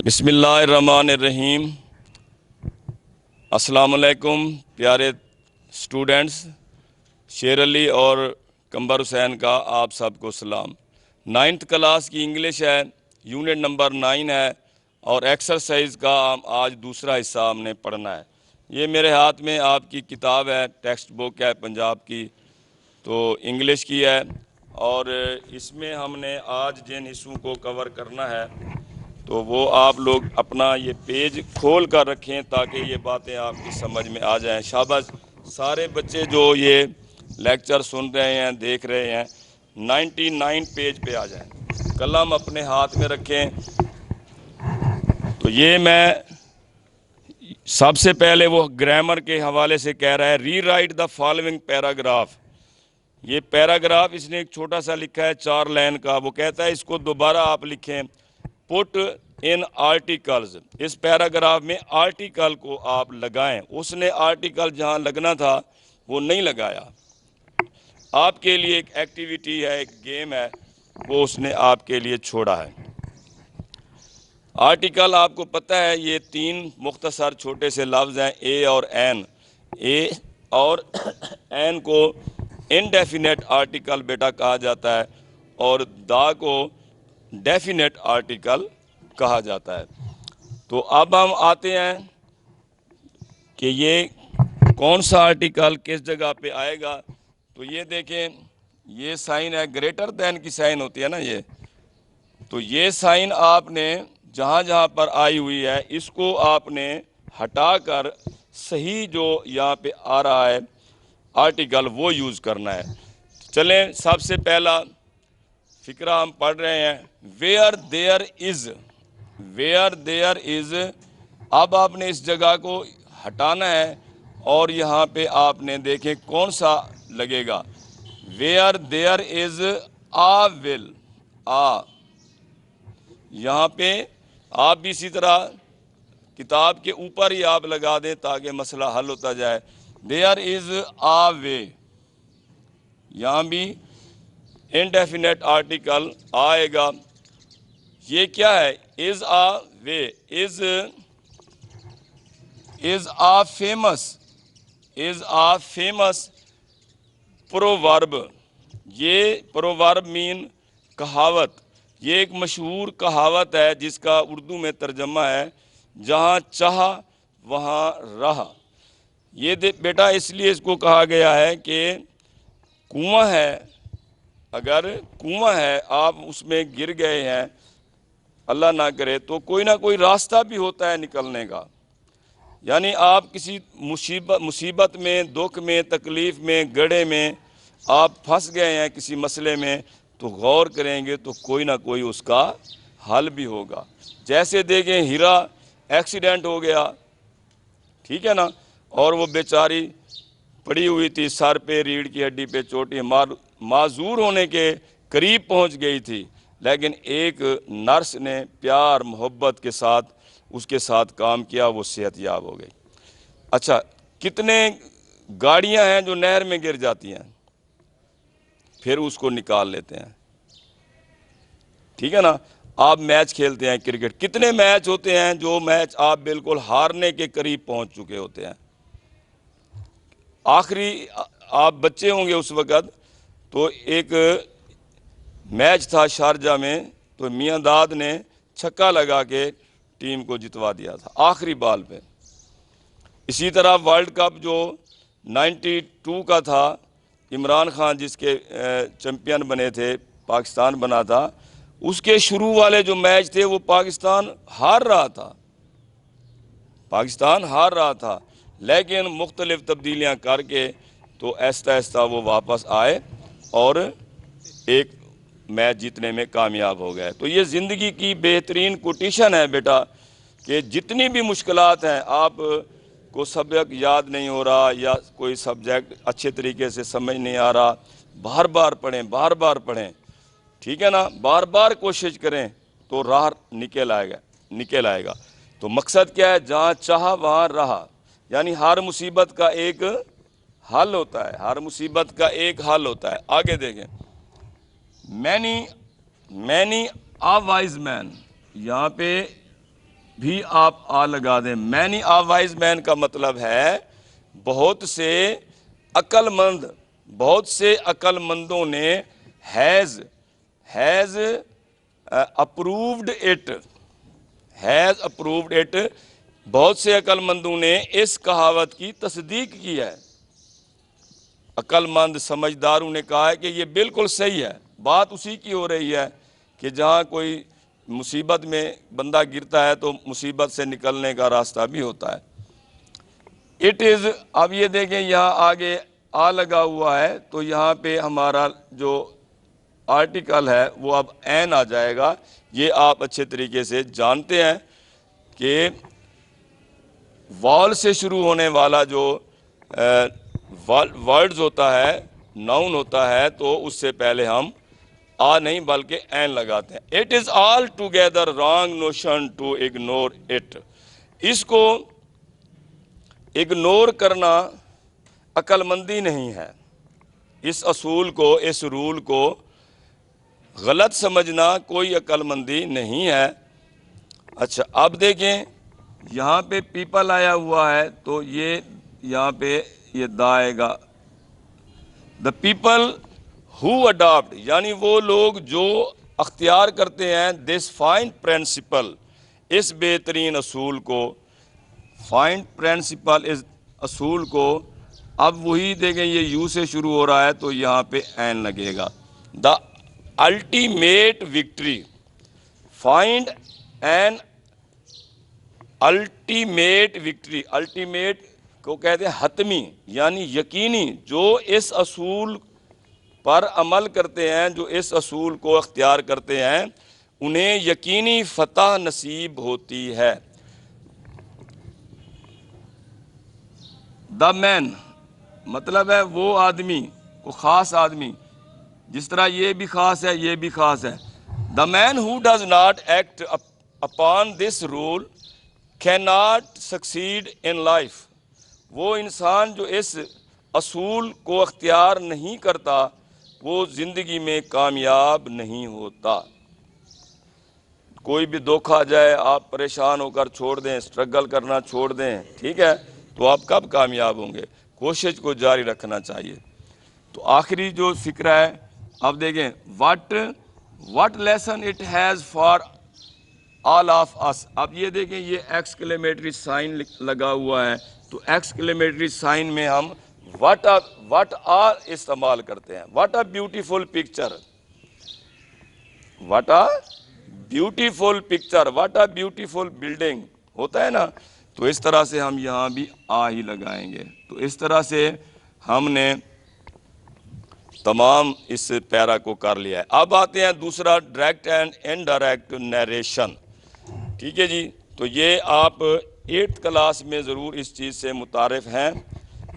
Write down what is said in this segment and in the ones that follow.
بسم اللہ الرحمن الرحیم۔ السلام علیکم پیارے اسٹوڈنٹس، شیر علی اور قمر حسین کا آپ سب کو سلام۔ 9th کلاس کی انگلش ہے، یونٹ نمبر 9 ہے اور ایکسرسائز کا آج دوسرا حصہ ہم نے پڑھنا ہے۔ یہ میرے ہاتھ میں آپ کی کتاب ہے، ٹیکسٹ بک ہے پنجاب کی، تو انگلش کی ہے، اور اس میں ہم نے آج جن حصوں کو کور کرنا ہے تو وہ آپ لوگ اپنا یہ پیج کھول کر رکھیں تاکہ یہ باتیں آپ کی سمجھ میں آ جائیں۔ شاباش، سارے بچے جو یہ لیکچر سن رہے ہیں، دیکھ رہے ہیں، 99 پیج پہ آ جائیں، قلم اپنے ہاتھ میں رکھیں۔ تو یہ میں سب سے پہلے وہ گرامر کے حوالے سے کہہ رہا ہے، ری رائٹ دا فالوئنگ پیراگراف۔ یہ پیراگراف اس نے ایک چھوٹا سا لکھا ہے 4 لائن کا، وہ کہتا ہے اس کو دوبارہ آپ لکھیں، پٹ ان آرٹیکلز۔ اس پیراگراف میں آرٹیکل کو آپ لگائیں۔ اس نے آرٹیکل جہاں لگنا تھا وہ نہیں لگایا۔ آپ کے لیے ایک ایکٹیویٹی ہے، ایک گیم ہے، وہ اس نے آپ کے لیے چھوڑا ہے۔ آرٹیکل آپ کو پتہ ہے یہ 3 مختصر چھوٹے سے لفظ ہیں، اے اور این۔ اے اور این کو انڈیفینیٹ آرٹیکل بیٹا کہا جاتا ہے اور دا کو ڈیفینیٹ آرٹیکل کہا جاتا ہے۔ تو اب ہم آتے ہیں کہ یہ کون سا آرٹیکل کس جگہ پہ آئے گا۔ تو یہ دیکھیں، یہ سائن ہے، گریٹر دین کی سائن ہوتی ہے نا یہ، تو یہ سائن آپ نے جہاں جہاں پر آئی ہوئی ہے اس کو آپ نے ہٹا کر صحیح جو یہاں پہ آ رہا ہے آرٹیکل وہ یوز کرنا ہے۔ چلیں، سب سے پہلا فقرہ ہم پڑھ رہے ہیں، where there is. Where there is, اب آپ نے اس جگہ کو ہٹانا ہے اور یہاں پہ آپ نے دیکھیں کون سا لگے گا۔ ویئر دیئر از آ ول، آ، یہاں پہ آپ بھی اسی طرح کتاب کے اوپر ہی آپ لگا دیں تاکہ مسئلہ حل ہوتا جائے۔ دیئر از آ وے، یہاں بھی انڈیفینیٹ آرٹیکل آئے گا۔ یہ کیا ہے؟ از آ وے، از آ فیمس، از آ فیمس پروورب۔ یہ پروورب مین کہاوت، یہ ایک مشہور کہاوت ہے جس کا اردو میں ترجمہ ہے جہاں چاہا وہاں رہا۔ یہ بیٹا اس لیے اس کو کہا گیا ہے کہ کنواں ہے، اگر کنواں ہے آپ اس میں گر گئے ہیں، اللہ نہ کرے، تو کوئی نہ کوئی راستہ بھی ہوتا ہے نکلنے کا۔ یعنی آپ کسی مصیبت میں، دکھ میں، تکلیف میں، گڑھے میں آپ پھنس گئے ہیں کسی مسئلے میں، تو غور کریں گے تو کوئی نہ کوئی اس کا حل بھی ہوگا۔ جیسے دیکھیں ہیرا ایکسیڈنٹ ہو گیا، ٹھیک ہے نا، اور وہ بیچاری پڑی ہوئی تھی، سر پہ ریڑھ کی ہڈی پہ چوٹی، معذور ہونے کے قریب پہنچ گئی تھی، لیکن ایک نرس نے پیار محبت کے ساتھ اس کے ساتھ کام کیا، وہ صحت یاب ہو گئی۔ اچھا، کتنے گاڑیاں ہیں جو نہر میں گر جاتی ہیں، پھر اس کو نکال لیتے ہیں، ٹھیک ہے نا۔ آپ میچ کھیلتے ہیں کرکٹ، کتنے میچ ہوتے ہیں جو میچ آپ بالکل ہارنے کے قریب پہنچ چکے ہوتے ہیں، آخری آپ بچے ہوں گے اس وقت، تو ایک میچ تھا شارجہ میں، تو میاں داد نے چھکا لگا کے ٹیم کو جتوا دیا تھا آخری بال پہ۔ اسی طرح ورلڈ کپ جو 92 کا تھا، عمران خان جس کے چیمپئن بنے تھے، پاکستان بنا تھا، اس کے شروع والے جو میچ تھے وہ پاکستان ہار رہا تھا، پاکستان ہار رہا تھا، لیکن مختلف تبدیلیاں کر کے تو آہستہ آہستہ وہ واپس آئے اور ایک میچ جیتنے میں کامیاب ہو گئے۔ تو یہ زندگی کی بہترین کوٹیشن ہے بیٹا کہ جتنی بھی مشکلات ہیں، آپ کو سبق یاد نہیں ہو رہا یا کوئی سبجیکٹ اچھے طریقے سے سمجھ نہیں آ رہا، بار بار پڑھیں، بار بار پڑھیں، ٹھیک ہے نا، بار بار کوشش کریں تو راہ نکل آئے گا۔ تو مقصد کیا ہے؟ جہاں چاہا وہاں رہا، یعنی ہر مصیبت کا ایک حل ہوتا ہے، ہر مصیبت کا ایک حل ہوتا ہے۔ آگے دیکھیں، مینی آ وائز مین، یہاں پہ بھی آپ آ لگا دیں. مینی آ وائز مین کا مطلب ہے بہت سے عقل مند، بہت سے عقل مندوں نے has approved it, has approved it, بہت سے عقل مندوں نے اس کہاوت کی تصدیق کی ہے. عقل مند سمجھداروں نے کہا ہے کہ یہ بالکل صحیح ہے. بات اسی کی ہو رہی ہے کہ جہاں کوئی مصیبت میں بندہ گرتا ہے تو مصیبت سے نکلنے کا راستہ بھی ہوتا ہے. اٹ از، اب یہ دیکھیں یہاں آگے آ لگا ہوا ہے تو یہاں پہ ہمارا جو آرٹیکل ہے وہ اب این آ جائے گا. یہ آپ اچھے طریقے سے جانتے ہیں کہ وال سے شروع ہونے والا جو ورڈز ہوتا ہے، ناؤن ہوتا ہے، تو اس سے پہلے ہم آ نہیں بلکہ این لگاتے ہیں. It is all together wrong notion to ignore it. اس کو اگنور کرنا عقل مندی نہیں ہے. اس اصول کو، اس رول کو غلط سمجھنا کوئی عقل مندی نہیں ہے. اچھا اب دیکھیں یہاں پہ پیپل آیا ہوا ہے تو یہ یہاں پہ یہ دا آئے گا. دا پیپل ہو اڈاپٹ، یعنی وہ لوگ جو اختیار کرتے ہیں دس فائن پرنسپل، اس بہترین اصول کو، فائن پرنسپل اس اصول کو. اب وہی دیکھیں یہ یو سے شروع ہو رہا ہے تو یہاں پہ این لگے گا. The ultimate victory, find an ultimate victory. Ultimate کو کہتے ہیں حتمی، یعنی یقینی. جو اس اصول پر عمل کرتے ہیں، جو اس اصول کو اختیار کرتے ہیں، انہیں یقینی فتح نصیب ہوتی ہے. دا مین مطلب ہے وہ آدمی، وہ خاص آدمی، جس طرح یہ بھی خاص ہے یہ بھی خاص ہے. The man who does not act upon this rule can not succeed in life. وہ انسان جو اس اصول کو اختیار نہیں کرتا وہ زندگی میں کامیاب نہیں ہوتا. کوئی بھی دھوکہ آ جائے، آپ پریشان ہو کر چھوڑ دیں، اسٹرگل کرنا چھوڑ دیں، ٹھیک ہے، تو آپ کب کامیاب ہوں گے؟ کوشش کو جاری رکھنا چاہیے. تو آخری جو فکرہ ہے اب دیکھیں، what lesson it has for all of us. اب یہ دیکھیں یہ ایکسکلیمیٹری سائن لگا ہوا ہے تو ایکسکلیمیٹری سائن میں ہم واٹ آر استعمال کرتے ہیں. What a beautiful picture, what a beautiful picture, what a beautiful building ہوتا ہے نا، تو اس طرح سے ہم یہاں بھی آ ہی لگائیں گے. تو اس طرح سے ہم نے تمام اس پیرا کو کر لیا ہے. اب آتے ہیں دوسرا، ڈائریکٹ اینڈ انڈائریکٹ نیریشن. ٹھیک ہے جی، تو یہ آپ 8th کلاس میں ضرور اس چیز سے متعارف ہیں،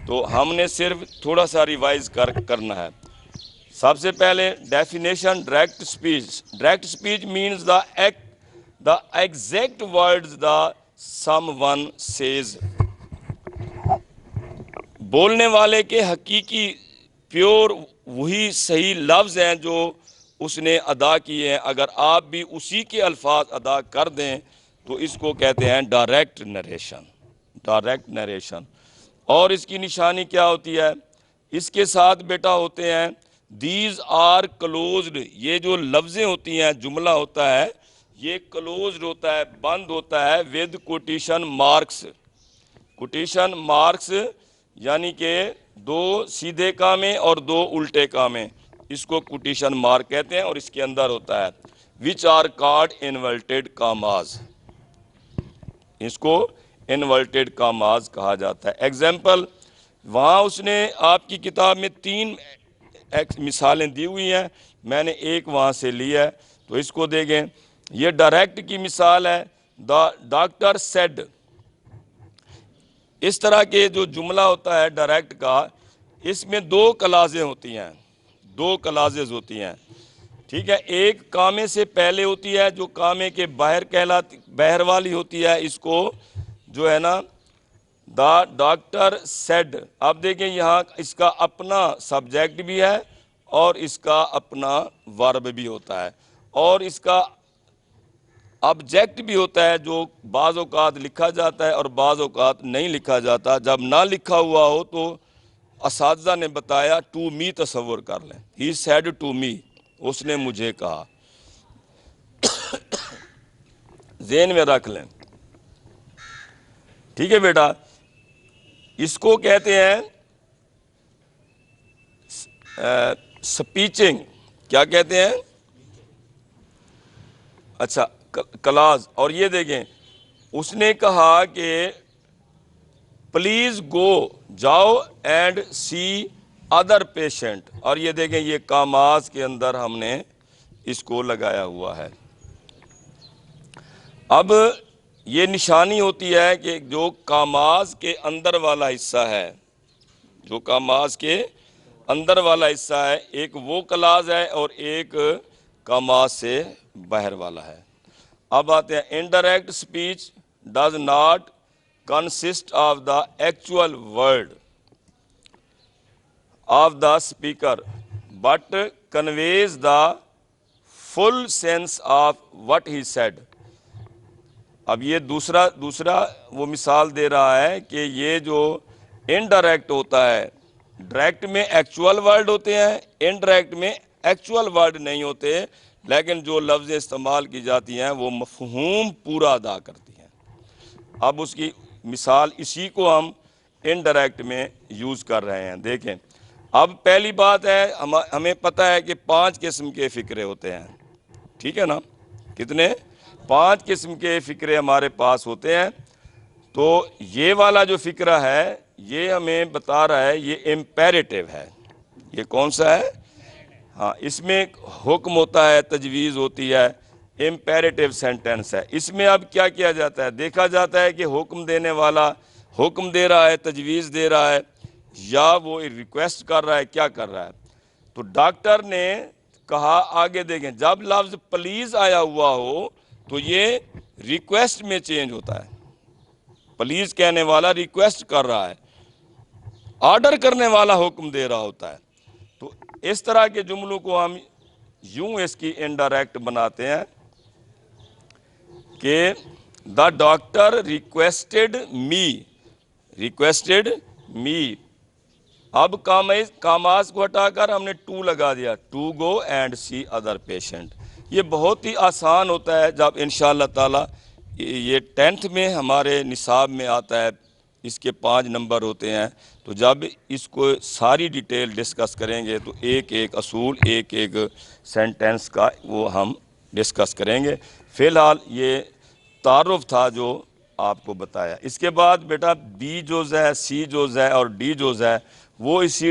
تو ہم نے صرف تھوڑا سا ریوائز کرنا ہے. سب سے پہلے definition direct speech. Direct speech means the exact words the someone says. بولنے والے کے حقیقی پیور وہی صحیح لفظ ہیں جو اس نے ادا کیے ہیں. اگر آپ بھی اسی کے الفاظ ادا کر دیں تو اس کو کہتے ہیں ڈائریکٹ نریشن. Direct narration. اور اس کی نشانی کیا ہوتی ہے؟ اس کے ساتھ بیٹا ہوتے ہیں دیز آر کلوزڈ. یہ جو لفظیں ہوتی ہیں، جملہ ہوتا ہے، یہ کلوزڈ ہوتا ہے، بند ہوتا ہے with quotation marks. Quotation marks یعنی کہ 2 سیدھے کامے اور 2 الٹے کامے، اس کو کوٹیشن مارک کہتے ہیں. اور اس کے اندر ہوتا ہے which are called inverted commas. اس کو انورٹیڈ کاماز کہا جاتا ہے. ایگزامپل، وہاں اس نے آپ کی کتاب میں 3 مثالیں دی ہوئی ہیں، میں نے ایک وہاں سے لی ہے، تو اس کو دیکھیں. یہ ڈائریکٹ کی مثال ہے، دا ڈاکٹر سیڈ. اس طرح کے جو جملہ ہوتا ہے ڈائریکٹ کا، اس میں 2 کلازیں ہوتی ہیں، 2 کلازز ہوتی ہیں. ٹھیک ہے، ایک کامے سے پہلے ہوتی ہے جو کامے کے باہر والی ہوتی ہے، اس کو جو ہے نا دا ڈاکٹر سیڈ. اب دیکھیں یہاں اس کا اپنا سبجیکٹ بھی ہے اور اس کا اپنا ورب بھی ہوتا ہے، اور اس کا آبجیکٹ بھی ہوتا ہے جو بعض اوقات لکھا جاتا ہے اور بعض اوقات نہیں لکھا جاتا. جب نہ لکھا ہوا ہو تو اساتذہ نے بتایا ٹو می تصور کر لیں. ہی سیڈ ٹو می, اس نے مجھے کہا. ذہن میں رکھ لیں. ٹھیک ہے بیٹا, اس کو کہتے ہیں سپیچنگ. کیا کہتے ہیں؟ اچھا, کلاز. اور یہ دیکھیں, اس نے کہا کہ پلیز گو, جاؤ اینڈ سی ادر پیشنٹ. اور یہ دیکھیں, یہ کاماز کے اندر ہم نے اس کو لگایا ہوا ہے. اب یہ نشانی ہوتی ہے کہ جو کاماز کے اندر والا حصہ ہے, جو کاماز کے اندر والا حصہ ہے, ایک وہ کلاز ہے اور ایک کاماز سے باہر والا ہے. اب آتے ہیں indirect speech does not consist of the actual word of the speaker but conveys the full sense of what he said. اب یہ دوسرا وہ مثال دے رہا ہے کہ یہ جو انڈائریکٹ ہوتا ہے, ڈائریکٹ میں ایکچوئل ورڈ ہوتے ہیں, انڈائریکٹ میں ایکچوئل ورڈ نہیں ہوتے, لیکن جو لفظیں استعمال کی جاتی ہیں وہ مفہوم پورا ادا کرتی ہیں. اب اس کی مثال اسی کو ہم انڈائریکٹ میں یوز کر رہے ہیں. دیکھیں, اب پہلی بات ہے, ہمیں پتہ ہے کہ 5 قسم کے فقرے ہوتے ہیں. ٹھیک ہے نا, کتنے؟ 5 قسم کے فقرے ہمارے پاس ہوتے ہیں. تو یہ والا جو فقرہ ہے یہ ہمیں بتا رہا ہے یہ امپیریٹیو ہے. یہ کون سا ہے؟ ہاں, اس میں حکم ہوتا ہے, تجویز ہوتی ہے, امپیریٹیو سینٹنس ہے. اس میں اب کیا کیا جاتا ہے؟ دیکھا جاتا ہے کہ حکم دینے والا حکم دے رہا ہے, تجویز دے رہا ہے, یا وہ ریکویسٹ کر رہا ہے, کیا کر رہا ہے. تو ڈاکٹر نے کہا, آگے دیکھیں, جب لفظ پلیز آیا ہوا ہو تو یہ ریکویسٹ میں چینج ہوتا ہے. پلیز کہنے والا ریکویسٹ کر رہا ہے, آرڈر کرنے والا حکم دے رہا ہوتا ہے. تو اس طرح کے جملوں کو ہم یوں اس کی انڈائریکٹ بناتے ہیں کہ دا ڈاکٹر ریکویسٹڈ می. اب کاماز کو ہٹا کر ہم نے ٹو لگا دیا, to go and see other patient. یہ بہت ہی آسان ہوتا ہے. جب انشاءاللہ تعالی یہ 10th میں ہمارے نصاب میں آتا ہے, اس کے 5 نمبر ہوتے ہیں, تو جب اس کو ساری ڈیٹیل ڈسکس کریں گے تو ایک ایک اصول, ایک ایک سینٹنس کا وہ ہم ڈسکس کریں گے. فی الحال یہ تعارف تھا جو آپ کو بتایا. اس کے بعد بیٹا بی جوز ہے, سی جوز ہے اور ڈی جوز ہے, وہ اسی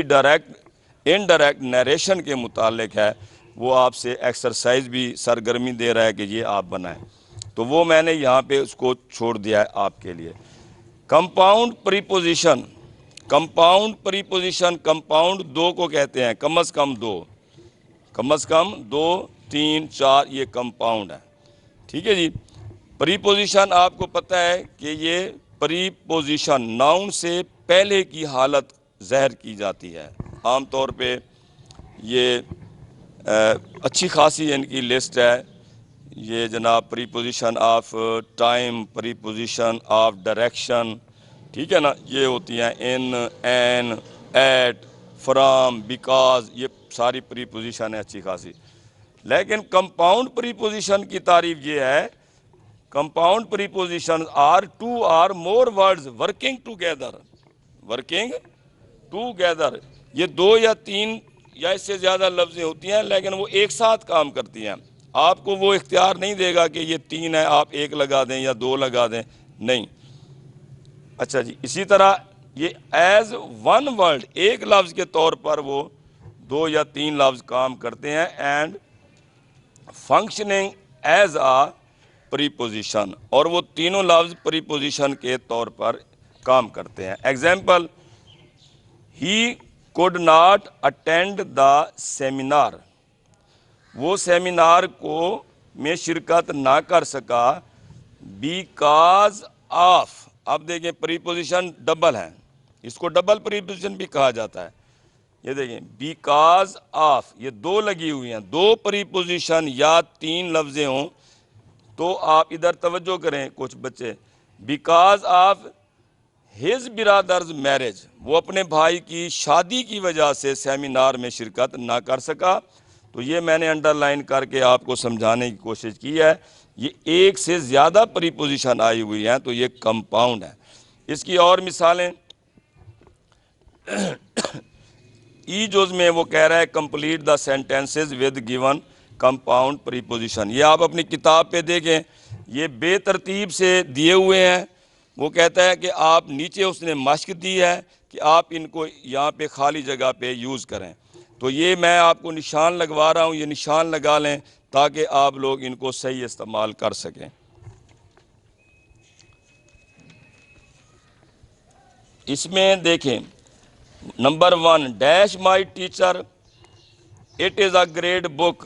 انڈائریکٹ نیریشن کے متعلق ہے. وہ آپ سے ایکسرسائز بھی سرگرمی دے رہا ہے کہ یہ آپ بنائیں, تو وہ میں نے یہاں پہ اس کو چھوڑ دیا ہے آپ کے لیے. کمپاؤنڈ پریپوزیشن, کمپاؤنڈ 2 کو کہتے ہیں, کم از کم 2 3 4 یہ کمپاؤنڈ ہے. ٹھیک ہے جی. پریپوزیشن آپ کو پتہ ہے کہ یہ پریپوزیشن ناؤن سے پہلے کی حالت ظاہر کی جاتی ہے. عام طور پہ یہ اچھی خاصی ان کی لسٹ ہے. یہ جناب preposition of time, preposition of direction, ٹھیک ہے نا, یہ ہوتی ہیں ان, این, ایٹ, فرام, بیکاز, یہ ساری پریپوزیشن ہے اچھی خاصی. لیکن کمپاؤنڈ پریپوزیشن کی تعریف یہ ہے, compound preposition are 2 or more words working together. یہ 2 یا 3 یا اس سے زیادہ لفظیں ہوتی ہیں, لیکن وہ ایک ساتھ کام کرتی ہیں. آپ کو وہ اختیار نہیں دے گا کہ یہ 3 ہے آپ 1 لگا دیں یا 2 لگا دیں, نہیں. اچھا جی, اسی طرح یہ ایز ون ورڈ, ایک لفظ کے طور پر وہ 2 یا 3 لفظ کام کرتے ہیں. And functioning as a preposition, اور وہ تینوں لفظ پریپوزیشن کے طور پر کام کرتے ہیں. Example, he could not attend the seminar, وہ سیمینار کو میں شرکت نہ کر سکا بیکاز آف. اب دیکھیں پریپوزیشن ڈبل ہیں, اس کو ڈبل پریپوزیشن بھی کہا جاتا ہے. یہ دیکھیں بیکاز آف, یہ 2 لگی ہوئی ہیں. 2 پریپوزیشن یا 3 لفظیں ہوں تو آپ ادھر توجہ کریں کچھ بچے، because of his brothers marriage, وہ اپنے بھائی کی شادی کی وجہ سے سیمینار میں شرکت نہ کر سکا. تو یہ میں نے انڈر لائن کر کے آپ کو سمجھانے کی کوشش کی ہے. یہ ایک سے زیادہ پریپوزیشن آئی ہوئی ہیں تو یہ کمپاؤنڈ ہے. اس کی اور مثالیں ای جز میں وہ کہہ رہا ہے complete the sentences with given compound preposition. یہ آپ اپنی کتاب پہ دیکھیں، یہ بے ترتیب سے دیے ہوئے ہیں. وہ کہتا ہے کہ آپ نیچے اس نے مشق دی ہے کہ آپ ان کو یہاں پہ خالی جگہ پہ یوز کریں. تو یہ میں آپ کو نشان لگوا رہا ہوں، یہ نشان لگا لیں تاکہ آپ لوگ ان کو صحیح استعمال کر سکیں. اس میں دیکھیں number 1 dash my teacher it is a great book.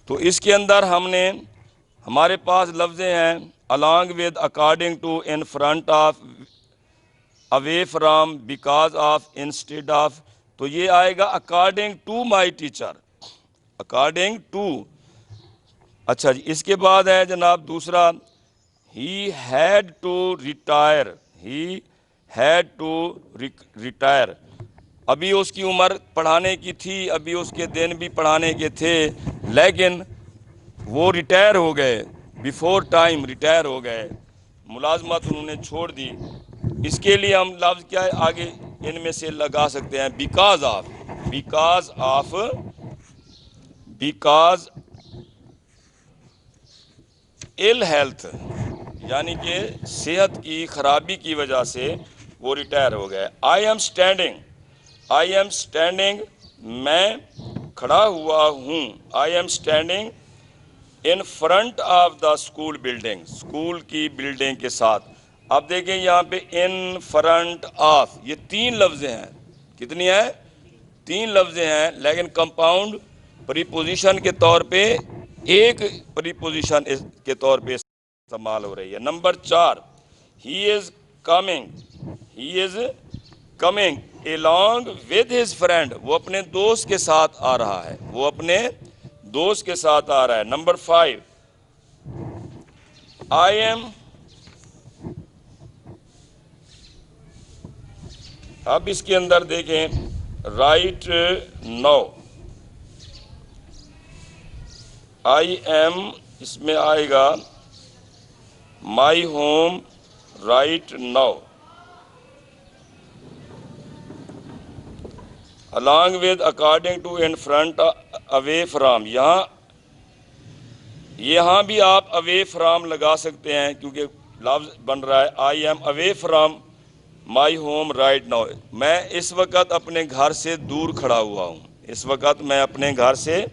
تو اس کے اندر ہمارے پاس لفظیں ہیں along with, according to, in front of, away from, because of, instead of. تو یہ آئے گا according to my teacher, according to. اچھا جی، اس کے بعد ہے جناب دوسرا he had to retire, he had to retire. ابھی اس کی عمر پڑھانے کی تھی، ابھی اس کے دن بھی پڑھانے کے تھے، لیکن وہ ریٹائر ہو گئے، بیفور ٹائم ریٹائر ہو گئے، ملازمت انہوں نے چھوڑ دی. اس کے لیے ہم لفظ کیا ہے آگے ان میں سے لگا سکتے ہیں because of, because of, because ill health، یعنی کہ صحت کی خرابی کی وجہ سے وہ ریٹائر ہو گئے. I am standing، I am standing، میں کھڑا ہوا ہوں. I am standing in front of the school building، school کی بلڈنگ کے ساتھ. اب دیکھیں یہاں پہ in front of، یہ 3 لفظیں ہیں. کتنی ہیں؟ 3 لفظیں ہیں، لیکن کمپاؤنڈ پریپوزیشن کے طور پہ ایک پریپوزیشن کے طور پہ استعمال ہو رہی ہے. Number 4 he is coming، he is coming along with his friend، وہ اپنے دوست کے ساتھ آ رہا ہے، وہ اپنے دوست کے ساتھ آ رہا ہے. نمبر 5 I am، اب اس کے اندر دیکھیں right now، I am اس میں آئے گا my home right now، along with, according to, in front, away from. یہاں بھی آپ away from لگا سکتے ہیں کیونکہ لفظ بن رہا ہے I am away from my home right now. میں اس وقت اپنے گھر سے دور کھڑا ہوا ہوں، اس وقت میں اپنے گھر سے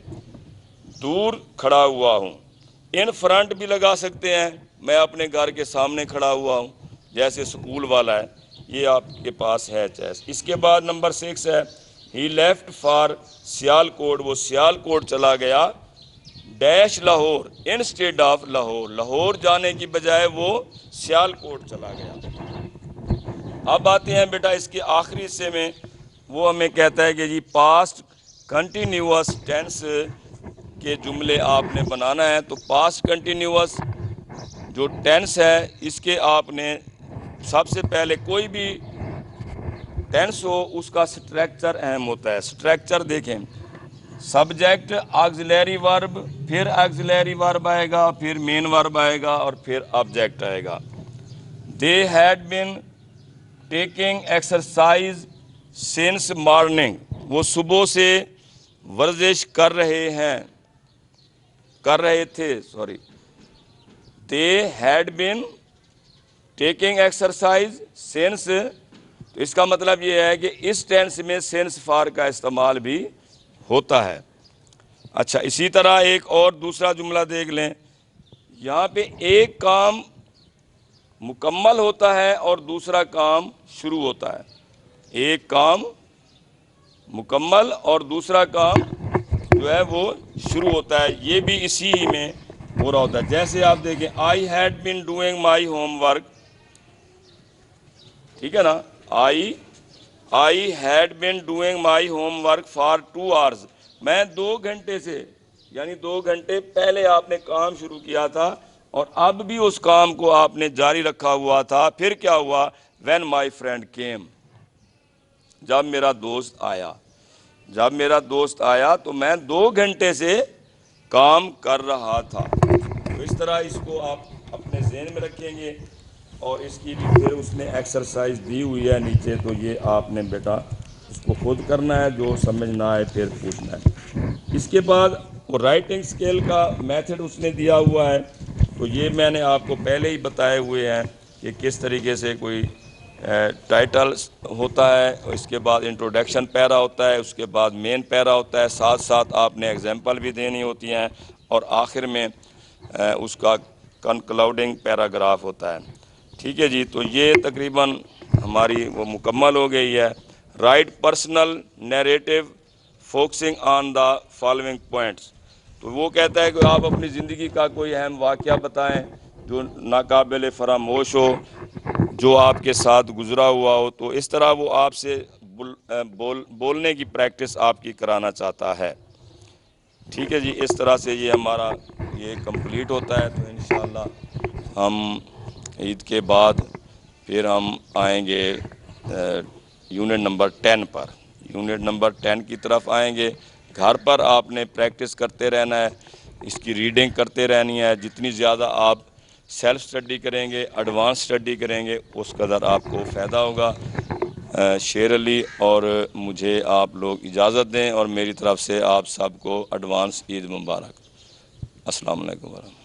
دور کھڑا ہوا ہوں. in front بھی لگا سکتے ہیں، میں اپنے گھر کے سامنے کھڑا ہوا ہوں، جیسے سکول والا ہے، یہ آپ کے پاس ہے چیز. اس کے بعد نمبر 6 ہے he left for سیالکوٹ، وہ سیالکوٹ چلا گیا dash Lahore instead of Lahore, Lahore جانے کی بجائے وہ سیالکوٹ چلا گیا. اب آتے ہیں بیٹا اس کے آخری حصے میں، وہ ہمیں کہتا ہے کہ جی پاسٹ کنٹینیوس ٹینس کے جملے آپ نے بنانا ہے. تو پاسٹ کنٹینیوس جو ٹینس ہے اس کے آپ نے سب سے پہلے کوئی بھی ٹینس ہو اس کا سٹریکچر اہم ہوتا ہے. سٹریکچر دیکھیں، سبجیکٹ آگزلیری ورب، پھر آگزلیری ورب آئے گا، پھر مین ورب آئے گا اور پھر آبجیکٹ آئے گا. They had been taking exercise since morning, وہ صبح سے ورزش کر رہے تھے. They had been taking exercise since, تو اس کا مطلب یہ ہے کہ اس ٹینس میں سینس فار کا استعمال بھی ہوتا ہے. اچھا اسی طرح ایک اور دوسرا جملہ دیکھ لیں، یہاں پہ ایک کام مکمل ہوتا ہے اور دوسرا کام شروع ہوتا ہے. ایک کام مکمل اور دوسرا کام جو ہے وہ شروع ہوتا ہے، یہ بھی اسی میں ہو رہا ہوتا ہے. جیسے آپ دیکھیں I had been doing my homework، ٹھیک ہے نا، I had been doing my homework for 2 hours، میں 2 گھنٹے سے یعنی 2 گھنٹے پہلے آپ نے کام شروع کیا تھا اور اب بھی اس کام کو آپ نے جاری رکھا ہوا تھا. پھر کیا ہوا؟ وین مائی فرینڈ کیم، جب میرا دوست آیا. جب میرا دوست آیا تو میں 2 گھنٹے سے کام کر رہا تھا. تو اس طرح اس کو آپ اپنے ذہن میں رکھیں گے. اور اس کی بھی پھر اس نے ایکسرسائز دی ہوئی ہے نیچے، تو یہ آپ نے بیٹا اس کو خود کرنا ہے، جو سمجھ نہ آئے پھر پوچھنا ہے. اس کے بعد رائٹنگ اسکیل کا میتھڈ اس نے دیا ہوا ہے. تو یہ میں نے آپ کو پہلے ہی بتائے ہوئے ہیں کہ کس طریقے سے کوئی ٹائٹل ہوتا ہے، اس کے بعد انٹروڈکشن پیرا ہوتا ہے، اس کے بعد مین پیرا ہوتا ہے، ساتھ ساتھ آپ نے ایگزامپل بھی دینی ہوتی ہیں، اور آخر میں اس کا کنکلاؤڈنگ پیراگراف ہوتا ہے. ٹھیک ہے جی. تو یہ تقریباً ہماری وہ مکمل ہو گئی ہے. Right personal narrative focusing on the following points. تو وہ کہتا ہے کہ آپ اپنی زندگی کا کوئی اہم واقعہ بتائیں جو ناقابل فراموش ہو، جو آپ کے ساتھ گزرا ہوا ہو. تو اس طرح وہ آپ سے بولنے کی پریکٹس آپ کی کرانا چاہتا ہے. ٹھیک ہے جی. اس طرح سے یہ ہمارا یہ کمپلیٹ ہوتا ہے. تو انشاءاللہ ہم عید کے بعد پھر ہم آئیں گے یونٹ نمبر 10 پر. یونٹ نمبر 10 کی طرف آئیں گے. گھر پر آپ نے پریکٹس کرتے رہنا ہے، اس کی ریڈنگ کرتے رہنی ہے. جتنی زیادہ آپ سیلف سٹڈی کریں گے، ایڈوانس سٹڈی کریں گے، اس قدر آپ کو فائدہ ہوگا. شیر علی اور مجھے آپ لوگ اجازت دیں، اور میری طرف سے آپ سب کو ایڈوانس عید مبارک. السلام علیکم ورحمۃ اللہ.